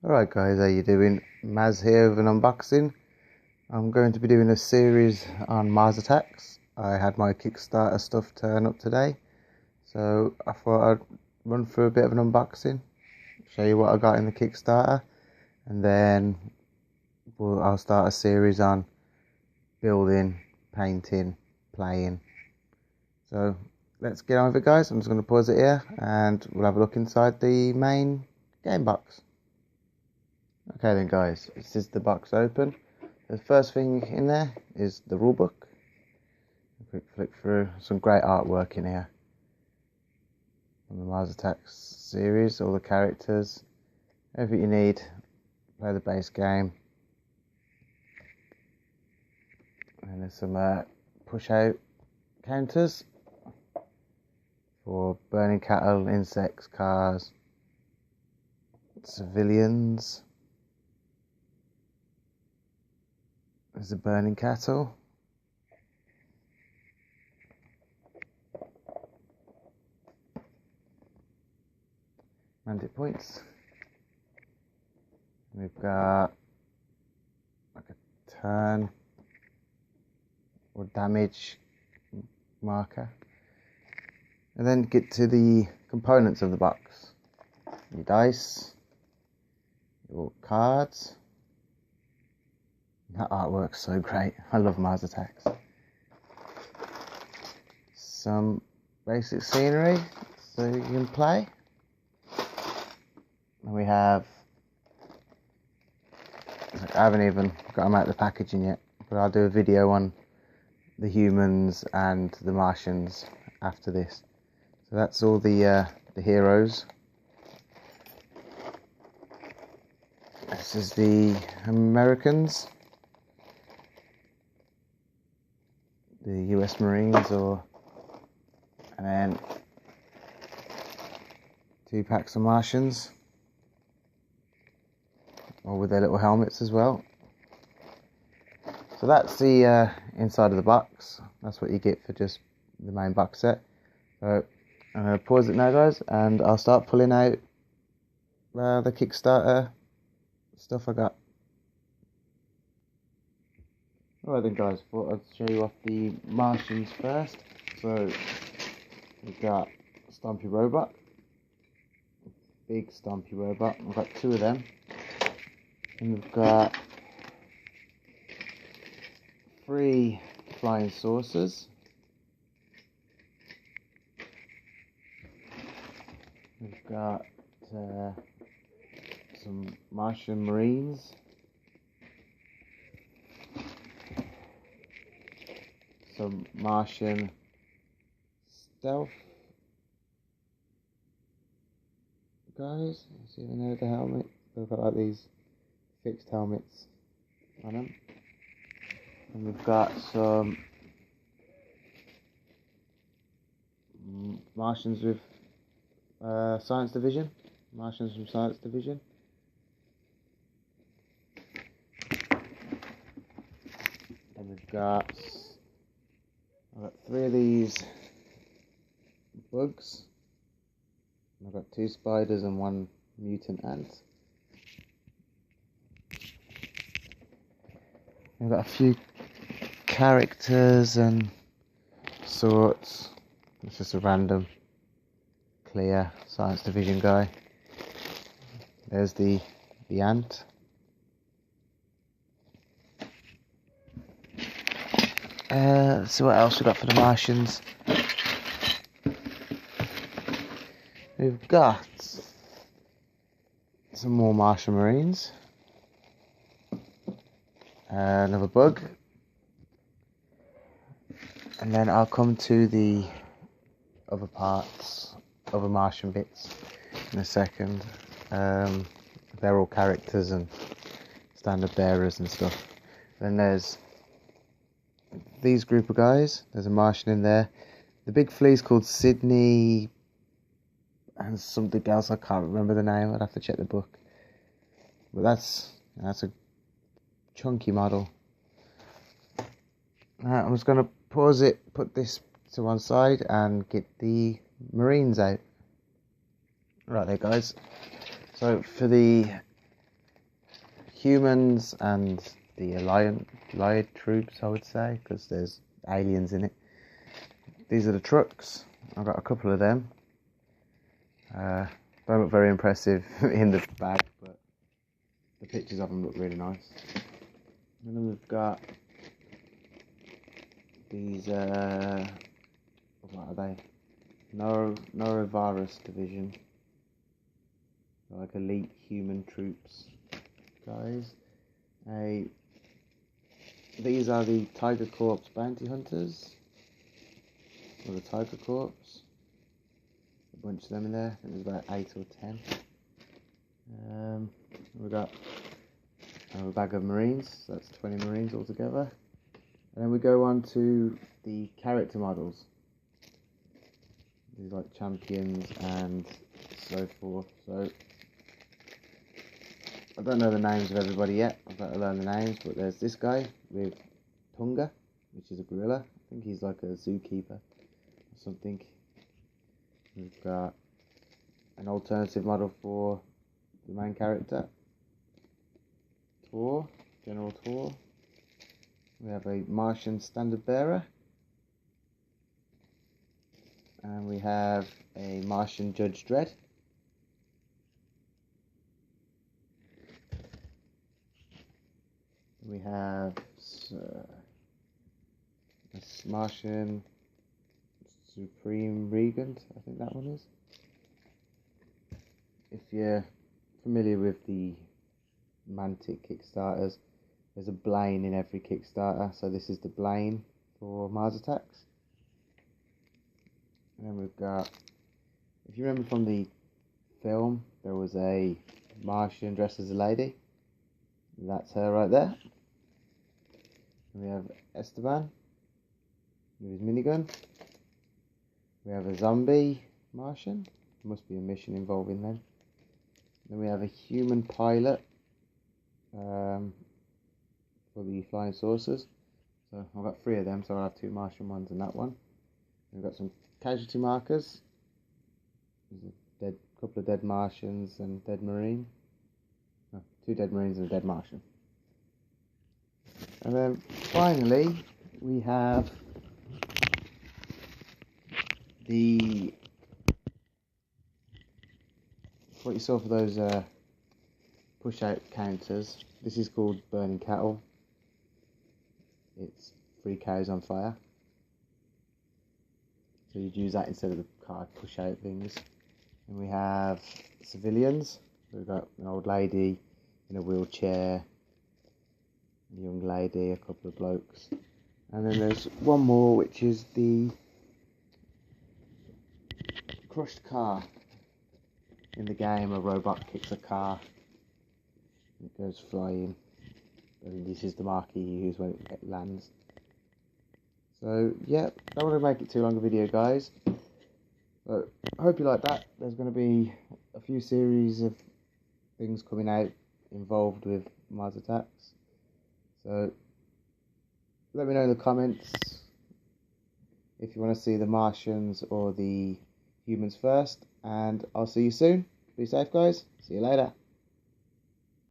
Alright guys, how you doing? Maz here with an unboxing. I'm going to be doing a series on Mars attacks. I had my Kickstarter stuff turn up today, so I thought I'd run through a bit of an unboxing, show you what I got in the Kickstarter, and then I'll start a series on building, painting, playing. So let's get on with it guys. I'm just going to pause it here and we'll have a look inside the main game box. Okay then guys, this is the box open. The first thing in there is the rulebook. A quick flick through, some great artwork in here. From the Mars Attacks series, all the characters, everything you need to play the base game. And there's some push out counters for burning cattle, insects, cars, civilians. There's a burning cattle. Mandate points. We've got like a turn or damage marker. And then get to the components of the box. Your dice, your cards. That artwork's so great. I love Mars Attacks. Some basic scenery so you can play. And we have, I haven't even got them out of the packaging yet, but I'll do a video on the humans and the Martians after this. So that's all the heroes. This is the Americans. The US Marines, and then 2 packs of Martians, all with their little helmets as well. So that's the inside of the box. That's what you get for just the main box set. So I'm going to pause it now guys, and I'll start pulling out the Kickstarter stuff I got. Alright then guys, thought I'd show you off the Martians first. So we've got Stompy Robot, big Stompy Robot. We've got 2 of them, and we've got 3 flying saucers. We've got some Martian Marines. Some Martian stealth guys. See if I know the helmet. They've got like these fixed helmets on them. And we've got some Martians with Science Division. Martians from Science Division. And we've got, I've got 3 of these bugs. I've got 2 spiders and 1 mutant ant. I've got a few characters and sorts. It's just a random clear Science Division guy. There's the ant. Let's see what else we got for the Martians. We've got some more Martian Marines. Another bug. And then I'll come to the other parts, other Martian bits in a second. They're all characters and standard bearers and stuff. Then there's these group of guys. There's a Martian in there. The big flea's called Sydney and something else, I can't remember the name. I'd have to check the book. But that's a chunky model. I'm just going to pause it, put this to one side and get the Marines out. Right there guys. So for the humans and the Allied troops, I would say, because there's aliens in it. These are the trucks. I've got a couple of them. Don't look very impressive in the bag, but the pictures of them look really nice. And then we've got these, what are they? Norovirus division. Like elite human troops, guys. These are the Tiger Corps bounty hunters. Or the Tiger Corps. A bunch of them in there. I think there's about 8 or 10. We've got a bag of Marines. So that's 20 Marines altogether. And then we go on to the character models. These like champions and so forth. So I don't know the names of everybody yet. I've got to learn the names, but there's this guy with Tunga, which is a gorilla. I think he's like a zookeeper or something. We've got an alternative model for the main character, Tor, General Tor. We have a Martian standard bearer. And we have a Martian Judge Dredd. We have a Martian Supreme Regent, I think that one is. If you're familiar with the Mantic Kickstarters, there's a Blaine in every Kickstarter, so this is the Blaine for Mars Attacks. And then we've got, if you remember from the film, there was a Martian dressed as a lady. That's her right there. And we have Esteban with his minigun. We have a zombie Martian. There must be a mission involving them. Then we have a human pilot for the flying saucers. So I've got 3 of them, so I'll have 2 Martian ones and that one. We've got some casualty markers. There's a couple of dead Martians and dead Marine. No, 2 dead Marines and a dead Martian. And then finally we have what you saw for those push out counters. This is called burning cattle. It's 3 cows on fire. So you'd use that instead of the card push out things. And we have civilians. We've got an old lady in a wheelchair, a young lady, a couple of blokes. And then there's one more, which is the crushed car. In the game, a robot kicks a car. It goes flying. And this is the marquee you use when it lands. So, yeah, don't want to make it too long a video, guys. But I hope you like that. There's going to be a few series of things coming out involved with Mars Attacks. So, let me know in the comments if you want to see the Martians or the humans first. And I'll see you soon. Be safe, guys. See you later.